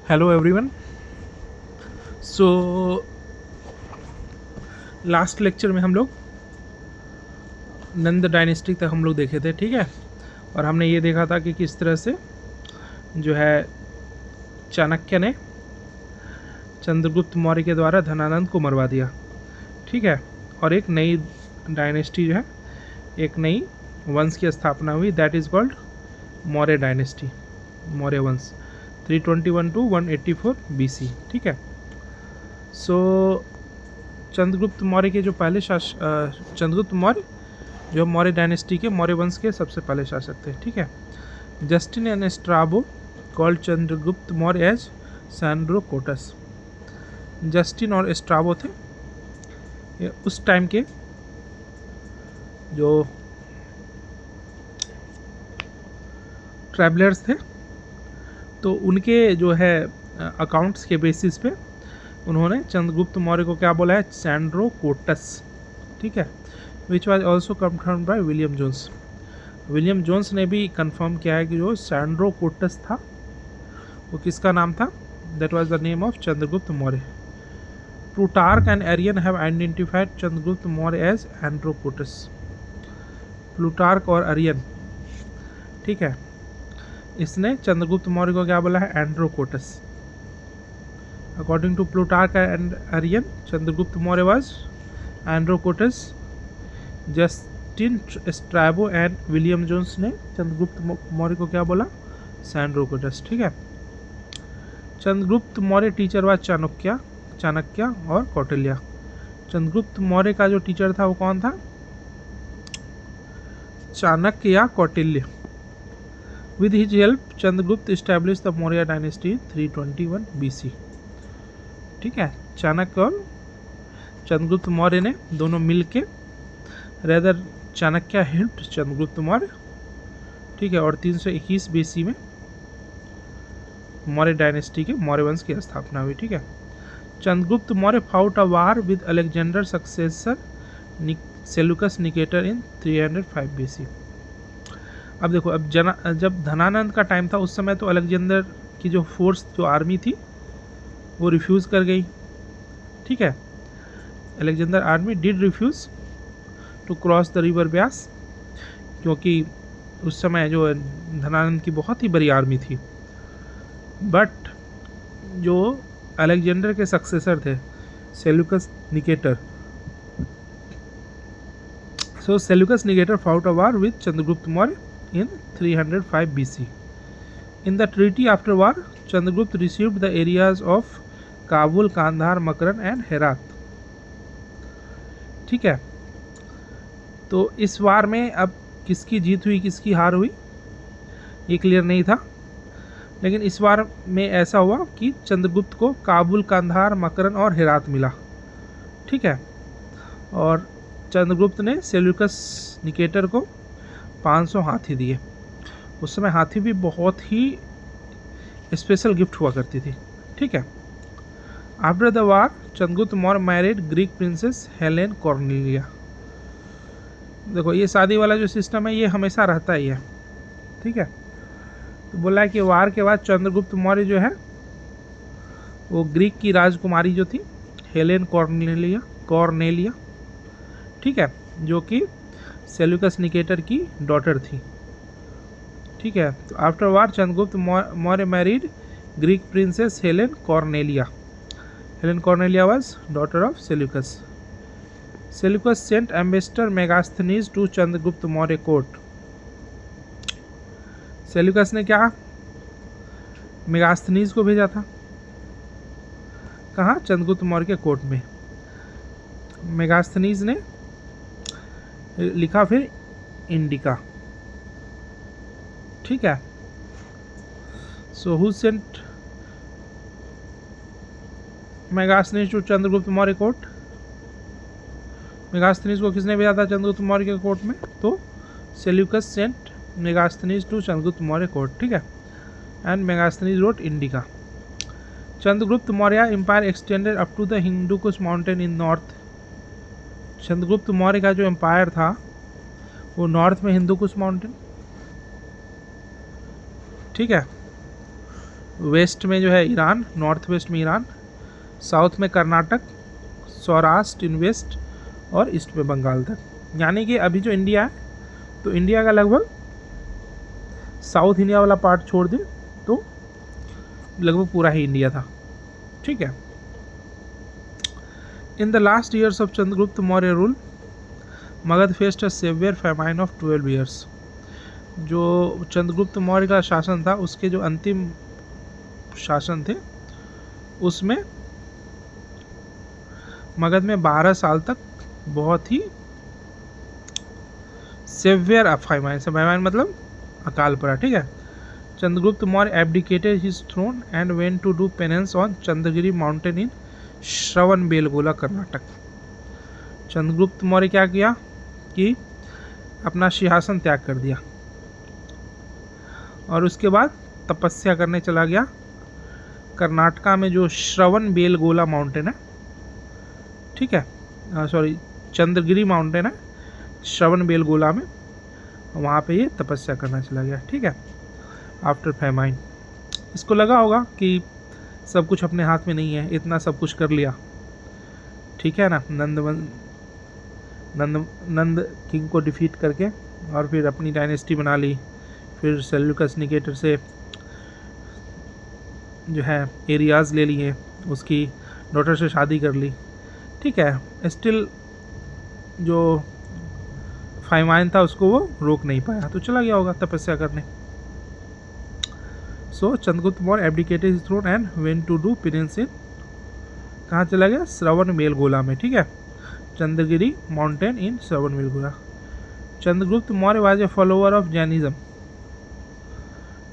Hello everyone. So last lecture में हम लोग नंद डायनेस्टी तक हम लोग देखे थे, ठीक है। और हमने ये देखा था कि किस तरह से जो है चाणक्य ने चंद्रगुप्त मौर्य के द्वारा धनानंद को मरवा दिया, ठीक है। और एक नई डायनेस्टी जो है, एक नई वंश की स्थापना हुई, that is called Maurya dynasty, Maurya वंश 321 टू 184 BC, ठीक है। सो चंद्रगुप्त मौर्य के जो पहले चंद्रगुप्त मौर्य जो मौर्य डायनेस्टी के, मौर्य वंश के सबसे पहले शासक थे, ठीक है। Justin and Strabo called Chandragupta Maurya as Sandrocottus. Justin और स्ट्राबो थे ये उस टाइम के जो ट्रैवलर्स थे, तो उनके जो है अकाउंट्स के बेसिस पे उन्होंने चंद्रगुप्त मौर्य को क्या बोला है, सैंड्रोकोटस, ठीक है। Which was also confirm by William Jones. William Jones ने भी कंफर्म किया है कि जो सैंड्रोकोटस था वो किसका नाम था, that was the name of Chandragupta Maurya. Plutarch and Arrian have identified Chandragupta Maurya as Androcottus. Plutarch और अरियन, ठीक है, इसने चंद्रगुप्त मौर्य को क्या बोला है, Androcottus. According to Plutarch and Arrian, Chandragupta Maurya was Androcottus. Justin Strabo and William Jones ने चंद्रगुप्त मौर्य को क्या बोला, सैंड्रोकोटस, ठीक है। चंद्रगुप्त मौर्य टीचर वाज चाणक्य और कौटिल्य। चंद्रगुप्त मौर्य का जो टीचर था वो कौन था, चाणक्य या Kautilya. With his help Chandragupta establish the Maurya dynasty 321 BC, ठीक है। चाणक्य और चंद्रगुप्त मौर्य ने दोनों मिलके, रेदर चाणक्य हेल्प्ड चंद्रगुप्त मौर्य, ठीक है। और 321 BC में मौर्य डायनेस्टी के, मौर्य वंश की स्थापना हुई, ठीक है। Chandragupta Maurya fought a war with Alexander successor Seleucus Nicator in 305 BC। अब देखो, अब जब धनानंद का टाइम था उस समय तो अलेक्जेंडर की जो फोर्स, जो आर्मी थी वो रिफ्यूज़ कर गई, ठीक है। Alexander army did refuse to cross the river Beas, क्योंकि उस समय जो धनानंद की बहुत ही बड़ी आर्मी थी। बट जो अलेक्जेंडर के सक्सेसर थे Seleucus Nicator, so Seleucus Nicator fought a war with Chandragupta Maurya in 305 BC. In the treaty after war, Chandragupta received the areas of Kabul, Kandahar, Makran and Herat. ठीक है। तो इस वार में अब किसकी जीत हुई, किसकी हार हुई, ये क्लियर नहीं था। लेकिन इस वार में ऐसा हुआ कि चंद्रगुप्त को काबुल, कांधार, मकरन और हेरात मिला, ठीक है। और चंद्रगुप्त ने सेल्यूकस निकेटर को 500 हाथी दिए। उस समय हाथी भी बहुत ही स्पेशल गिफ्ट हुआ करती थी, ठीक है। After the war Chandragupta Maurya married Greek princess Helen Cornelia. देखो, ये शादी वाला जो सिस्टम है ये हमेशा रहता ही है, ठीक है। तो बोला है कि वार के बाद चंद्रगुप्त मौर्य जो है वो ग्रीक की राजकुमारी जो थी हेलेन कॉर्नेलिया, ठीक है, जो कि सेल्यूकस निकेटर की डॉटर थी, ठीक है। तो after war Chandragupta Maurya married Greek princess Helen Cornelia. Helen Cornelia was daughter of Seleucus. Seleucus sent ambassador Megasthenes to Chandragupta Maurya court. Seleucus ने क्या, मेगास्थनीज को भेजा था, कहाँ, चंद्रगुप्त मौर्य के कोर्ट में। मेगास्थनीज ने लिखा फिर इंडिका, ठीक है। So who sent Megasthenes to Chandragupta Maurya court. Megasthenes को किसने भेजा था चंद्रगुप्त मौर्य के कोर्ट में, तो Seleucus sent Megasthenes to Chandragupta Maurya court, ठीक है। And Megasthenes wrote Indica. Chandragupta Maurya empire extended up to the Hindu Kush mountain in north. Chandragupta Maurya का जो एम्पायर था वो नॉर्थ में हिंदुकुश माउंटेन, ठीक है। वेस्ट में जो है ईरान, नॉर्थ वेस्ट में ईरान, साउथ में कर्नाटक, सौराष्ट्र इन वेस्ट और ईस्ट में बंगाल तक। यानी कि अभी जो इंडिया है तो इंडिया का लगभग साउथ इंडिया वाला पार्ट छोड़ दे तो लगभग पूरा ही इंडिया था। ठीक है। In the last years of Chandragupta Maurya rule Magadha faced a severe famine of 12 years. जो चंद्रगुप्त मौर्य का शासन था उसके जो अंतिम शासन थे उसमें मगध में 12 साल तक बहुत ही सेवियर फैमाइन मतलब अकाल पड़ा। ठीक है। Chandragupta Maurya abdicated his throne and went to do penance on Chandragiri mountain in Shravanabelagola Karnataka. Chandragupta Maurya क्या किया कि अपना सिंहासन त्याग कर दिया और उसके बाद तपस्या करने चला गया कर्नाटका में जो श्रवणबेलगोला माउंटेन है। ठीक है, सॉरी चंद्रगिरी माउंटेन है श्रवणबेलगोला में, वहाँ पे ये तपस्या करना चला गया। ठीक है। आफ्टर फैमाइन इसको लगा होगा कि सब कुछ अपने हाथ में नहीं है, इतना सब कुछ कर लिया। ठीक है ना, नंद किंग को डिफीट करके और फिर अपनी डायनेस्टी बना ली, फिर सेल्यूकस निकेटर से जो है एरियाज़ ले लिए, उसकी डॉटर से शादी कर ली। ठीक है। स्टिल जो फैमाइन था उसको वो रोक नहीं पाया तो चला गया होगा तपस्या करने। So Chandragupta Maurya abdicated his throne and went to do penance in, कहाँ चला गया? श्रवणबेलगोला में। ठीक है, Chandragiri mountain in Shravanabelagola. Chandragupta Maurya was a follower of Jainism.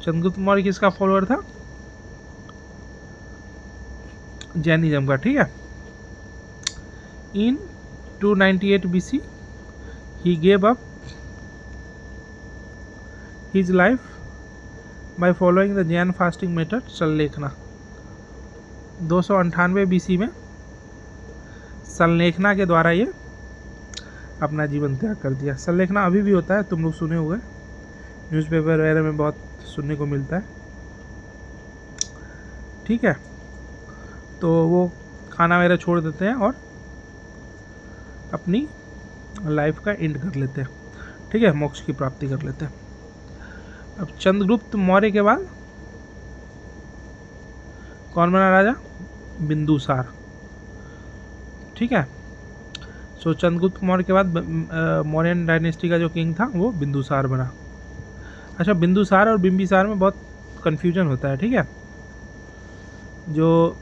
Chandragupta Maurya किसका फॉलोअर था? जैनिज्म का। ठीक है। इन 298 BC he gave up his life by following the Jain fasting method सल्लेखना। 298 BC में सल्लेखना के द्वारा ये अपना जीवन त्याग कर दिया। सल्लेखना अभी भी होता है, तुम लोग सुने हुए, न्यूज़पेपर वगैरह में बहुत सुनने को मिलता है। ठीक है। तो वो खाना वगैरह छोड़ देते हैं और अपनी लाइफ का एंड कर लेते हैं। ठीक है, मोक्ष की प्राप्ति कर लेते हैं। अब चंद्रगुप्त मौर्य के बाद कौन बना राजा? बिंदुसार। ठीक है। सो चंद्रगुप्त मौर्य के बाद मौर्यन डायनेस्टी का जो किंग था वो बिंदुसार बना। अच्छा, बिंदुसार और बिंबिसार में बहुत कन्फ्यूजन होता है। ठीक है। जो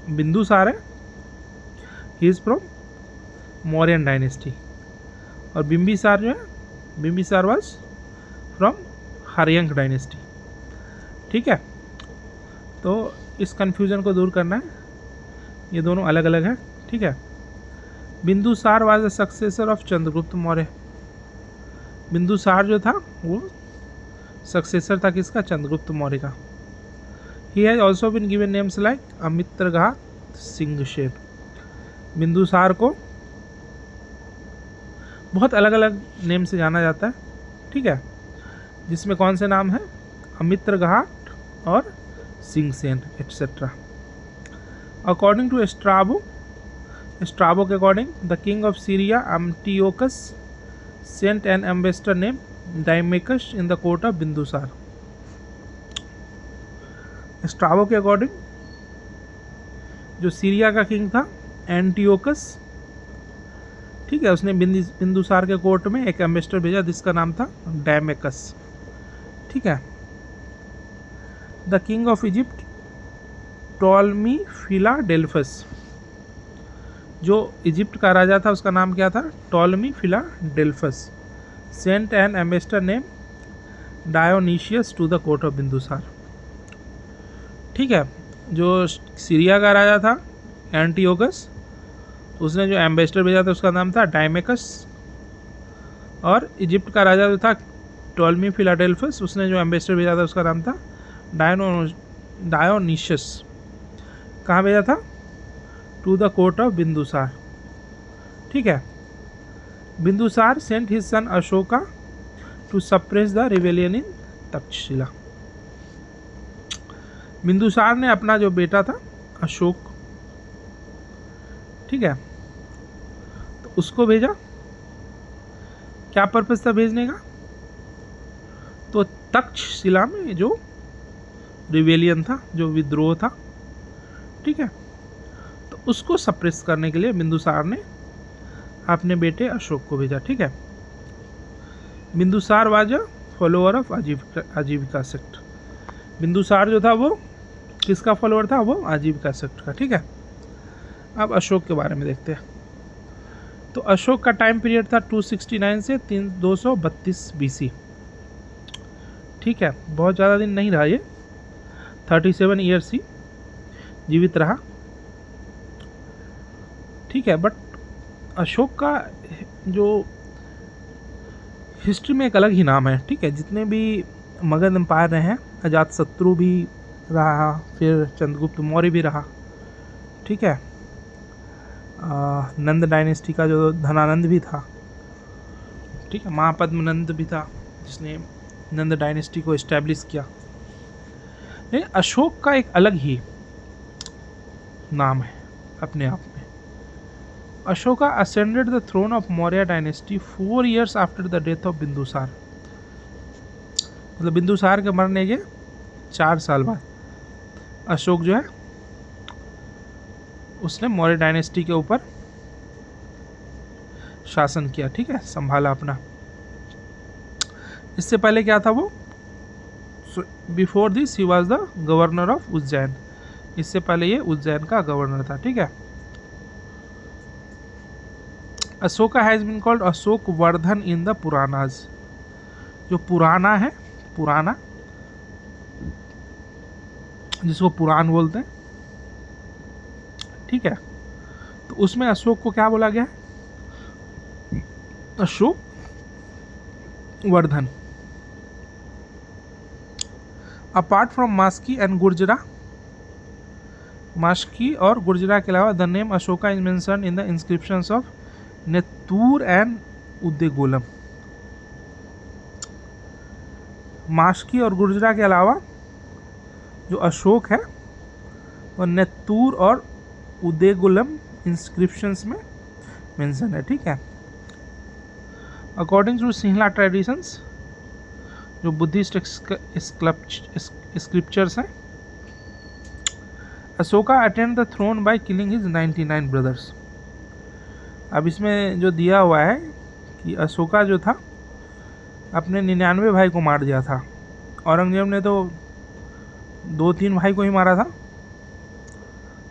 बिंदुसार है he is from Mauryan dynasty और बिंबिसार जो है, Bimbisara was from Haryanka dynasty. ठीक है। तो इस कन्फ्यूज़न को दूर करना है, ये दोनों अलग अलग हैं। ठीक है। Bindusara was the successor of Chandragupta Maurya. Bindusara जो था वो सक्सेसर था किसका? चंद्रगुप्त मौर्य का। He has also been given names like Amitraghata, Simhasena. Bindusara को बहुत अलग अलग नेम से जाना जाता है। ठीक है, जिसमें कौन से नाम हैं? अमित्रघाट और Simhasena etcetera. According to Strabo के according the king of Syria Antiochus sent an ambassador name Deimachus in the court of Bindusara. Strabo के अकॉर्डिंग जो सीरिया का किंग था एंटियोकस, ठीक है, उसने बिंदुसार के कोर्ट में एक एम्बेसडर भेजा जिसका नाम था डायमेकस। ठीक है। The king of Egypt Ptolemy Philadelphus, जो इजिप्ट का राजा था उसका नाम क्या था? Ptolemy Philadelphus. Sent an ambassador name Dionysius to the court of Bindusara. ठीक है। जो सीरिया का राजा था एंटियोकस, उसने जो एम्बेसडर भेजा था उसका नाम था डायमेकस, और इजिप्ट का राजा जो था टॉलमी फिलाडेल्फस, उसने जो एम्बेसडर भेजा था उसका नाम था डायोनीशियस। कहाँ भेजा था? To the court of Bindusara. ठीक है। Bindusara sent his son Ashoka to suppress the rebellion in Takshashila. Bindusara ने अपना जो बेटा था अशोक, ठीक है, तो उसको भेजा। क्या पर्पस था भेजने का? तो तक्षशिला में जो रिवेलियन था, जो विद्रोह था, ठीक है, तो उसको सप्रेस करने के लिए बिंदुसार ने अपने बेटे अशोक को भेजा, ठीक है। Bindusara was a follower of Ajivika sect. Bindusara जो था वो किसका फॉलोअर था? वो आजीविका सेक्ट का, ठीक है। अब अशोक के बारे में देखते हैं। तो अशोक का टाइम पीरियड था 269 से 232 BC, ठीक है। बहुत ज़्यादा दिन नहीं रहा ये, 37 ईयर्स ही जीवित रहा, ठीक है। बट अशोक का जो हिस्ट्री में एक अलग ही नाम है, ठीक है। जितने भी मगध एम्पायर रहे हैं, अजातशत्रु भी रहा, फिर चंद्रगुप्त मौर्य भी रहा, ठीक है। नंद डायनेस्टी का जो धनानंद भी था, ठीक है। महापद्मनंद भी था जिसने नंद डायनेस्टी को इस्टेब्लिश किया। लेकिन अशोक का एक अलग ही नाम है अपने आप में। Ashoka ascended the throne of Maurya dynasty 4 years after the death of Bindusara. मतलब बिंदुसार के मरने के 4 साल बाद अशोक जो है उसने मौर्य डायनेस्टी के ऊपर शासन किया, ठीक है, संभाला अपना। इससे पहले क्या था वो? Before this he was the governor of Ujjain. इससे पहले ये उज्जैन का गवर्नर था, ठीक है। Ashoka has been called Ashok Vardhan in the Puranas. जो पुराना है, पुराना जिसको पुराण बोलते हैं, ठीक है, तो उसमें अशोक को क्या बोला गया है? Ashok Vardhan. Apart from Maski and Gujarra, Maski और गुर्जरा के अलावा the name Ashoka is mentioned in the inscriptions of Nettur and Udegolam. Maski और गुर्जरा के अलावा जो अशोक है वो नेत्तूर और उद्देगोलम इंस्क्रिप्शंस में मेंशन है, ठीक है। अकॉर्डिंग टू सिंहला ट्रेडिशंस, जो बुद्धिस्ट स्क्रिप्चर्स हैं, Ashoka attend the throne by killing his 99 brothers. अब इसमें जो दिया हुआ है कि अशोका जो था अपने 99 भाई को मार दिया था। औरंगजेब ने तो 2-3 भाई को ही मारा था।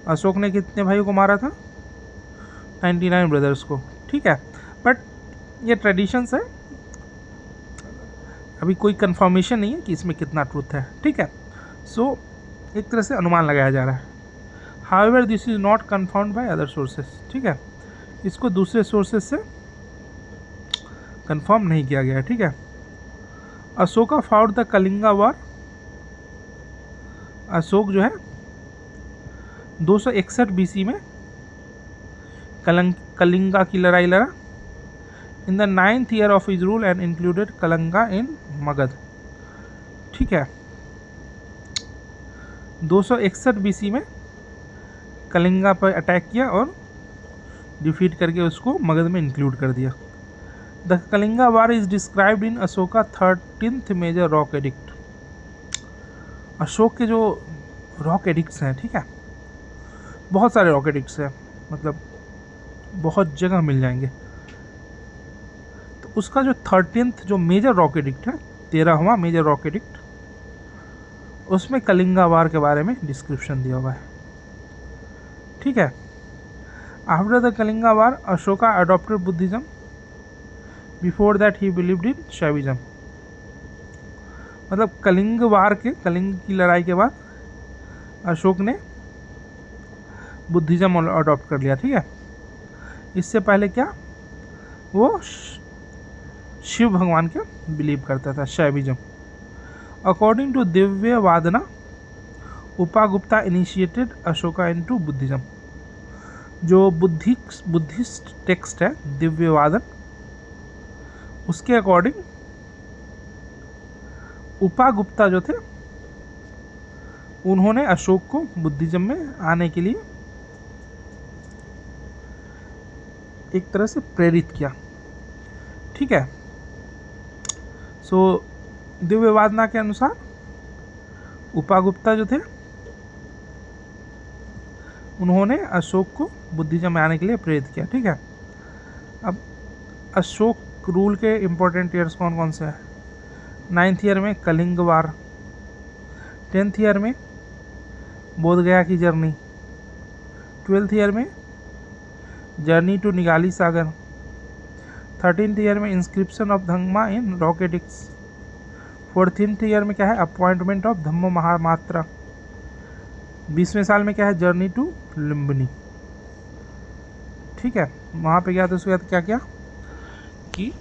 अशोक ने कितने भाई को मारा था? 99 ब्रदर्स को, ठीक है। बट ये ट्रेडिशंस है, अभी कोई कंफर्मेशन नहीं है कि इसमें कितना ट्रूथ है, ठीक है। सो एक तरह से अनुमान लगाया जा रहा है। However this is not confirmed by other sources, ठीक है। इसको दूसरे सोर्सेस से कंफर्म नहीं किया गया है, ठीक है। Ashoka fought the Kalinga war. Ashok जो है 261 BC में कलिंगा की लड़ाई लड़ा। In the 9th year of his rule and included Kalinga in Magadha, ठीक है। 261 BC में कलिंगा पर अटैक किया और डिफीट करके उसको मगध में इंक्लूड कर दिया। The Kalinga war is described in Ashoka 13th major rock edict. Ashok के जो रॉक एडिक्ट्स हैं, ठीक है, बहुत सारे रॉक एडिक्ट्स हैं, मतलब बहुत जगह मिल जाएंगे। तो उसका जो 13th जो मेजर रॉक एडिक्ट है, 13वां मेजर रॉक एडिक्ट, उसमें कलिंगा वार के बारे में डिस्क्रिप्शन दिया हुआ है, ठीक है। After the Kalinga war Ashoka adopted Buddhism. Before that he believed in Shaivism. मतलब कलिंग वार के, कलिंग की लड़ाई के बाद अशोक ने बुद्धिज्म अडॉप्ट कर लिया, ठीक है। इससे पहले क्या, वो शिव भगवान के बिलीव करता था, Shaivism. According to Divya वादना, उपागुप्ता initiated Ashoka into Buddhism. जो बुद्धिस्ट टेक्स्ट है दिव्य वादन, उसके अकॉर्डिंग उपागुप्ता जो थे उन्होंने अशोक को बुद्धिज्म में आने के लिए एक तरह से प्रेरित किया। ठीक है। सो दिव्यवादना के अनुसार उपागुप्ता जो थे उन्होंने अशोक को बुद्धिज्म में आने के लिए प्रेरित किया। ठीक है। अब अशोक रूल के इम्पोर्टेंट ईयर्स कौन कौन से हैं? 9th ईयर में कलिंग वार, 10th ईयर में बोध गया की जर्नी, 12th ईयर में journey to Nigali Sagar, 13th year में inscription of Dhamma in rock edicts, 14th year में क्या है? अपॉइंटमेंट ऑफ धम्मो महामात्रा, 20वें साल में क्या है? Journey to Lumbini. ठीक है। वहाँ पे क्या था? उसके बाद क्या किया कि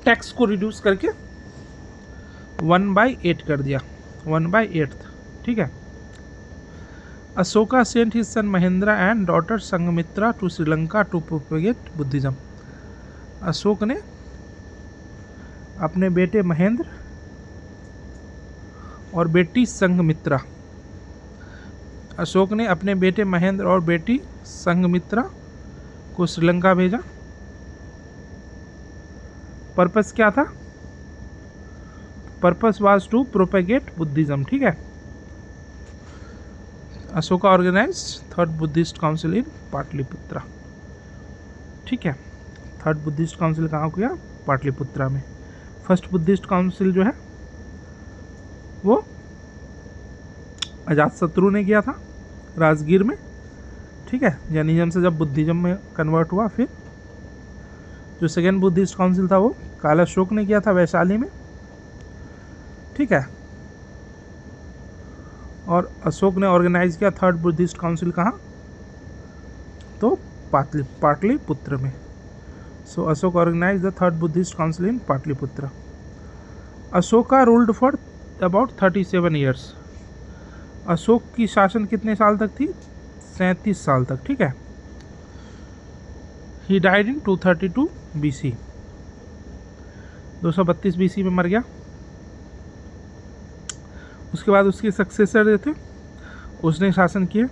टैक्स को रिड्यूस करके 1/8 कर दिया, 1/8। ठीक है। Ashoka sent his son Mahendra and daughter Sanghamitra to Sri Lanka to propagate Buddhism. Ashok ने अपने बेटे महेंद्र और बेटी संघमित्रा, अशोक ने अपने बेटे महेंद्र और बेटी संघमित्रा को श्रीलंका भेजा। पर्पस क्या था? Purpose was to propagate Buddhism. ठीक है। Ashoka organise third Buddhist council in Pataliputra. ठीक है। थर्ड बुद्धिस्ट काउंसिल कहाँ किया? पाटलिपुत्रा में। फर्स्ट बुद्धिस्ट काउंसिल जो है वो अजातशत्रु ने किया था राजगीर में। ठीक है। जैनिज्म से जब बुद्धिज्म में कन्वर्ट हुआ, फिर जो सेकेंड बुद्धिस्ट काउंसिल था वो कालाशोक ने किया था वैशाली में। ठीक है। और अशोक ने ऑर्गेनाइज किया थर्ड बुद्धिस्ट काउंसिल कहाँ? तो पाटलिपुत्र में। So Ashok organise the third Buddhist council in Pataliputra. Ashoka ruled for about 37 years. Ashok की शासन कितने साल तक थी? 37 साल तक। ठीक है। He died in 232 BC, 232 BC में मर गया। उसके बाद उसके सक्सेसर जो थे उसने शासन किए।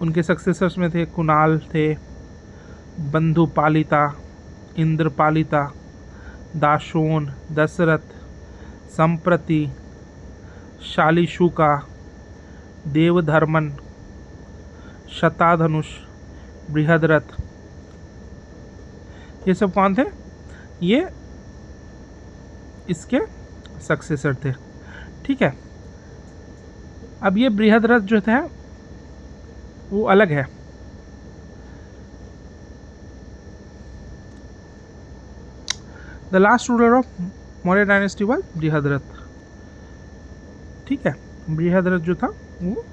उनके सक्सेसर्स में थे कुणाल थे, बंधुपालिता, इंद्रपालिता, दाशोन, दशरथ, संप्रति, शालिशुका, देवधर्मन, शताधनुष, बृहद्रथ। ये सब कौन थे? ये इसके सक्सेसर थे। ठीक है। अब ये बृहद्रथ जो था वो अलग है। The last ruler of Maurya dynasty was Brihadratha. ठीक है। बृहद्रथ जो था वो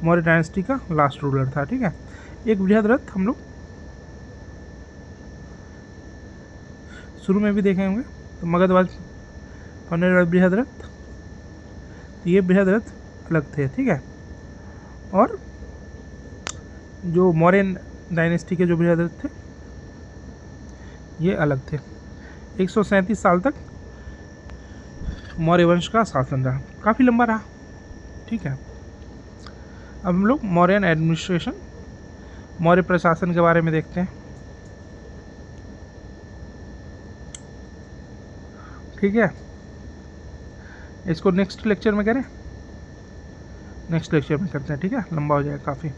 मौर्य डायनेस्टी का लास्ट रूलर था। ठीक है। एक बृहद्रथ हम लोग शुरू में भी देखे होंगे, तो मगधवाज बृहद्रथ, तो ये बृहद्रथ अलग थे। ठीक है। और जो मौर्यन डायनेस्टी के जो बृहद्रथ थे ये अलग थे। 137 साल तक मौर्य वंश का शासन रहा, काफ़ी लंबा रहा। ठीक है। अब हम लोग मौर्यन एडमिनिस्ट्रेशन, मौर्य प्रशासन के बारे में देखते हैं। ठीक है। इसको नेक्स्ट लेक्चर में करें, नेक्स्ट लेक्चर में करते हैं। ठीक है। लंबा हो जाएगा काफ़ी।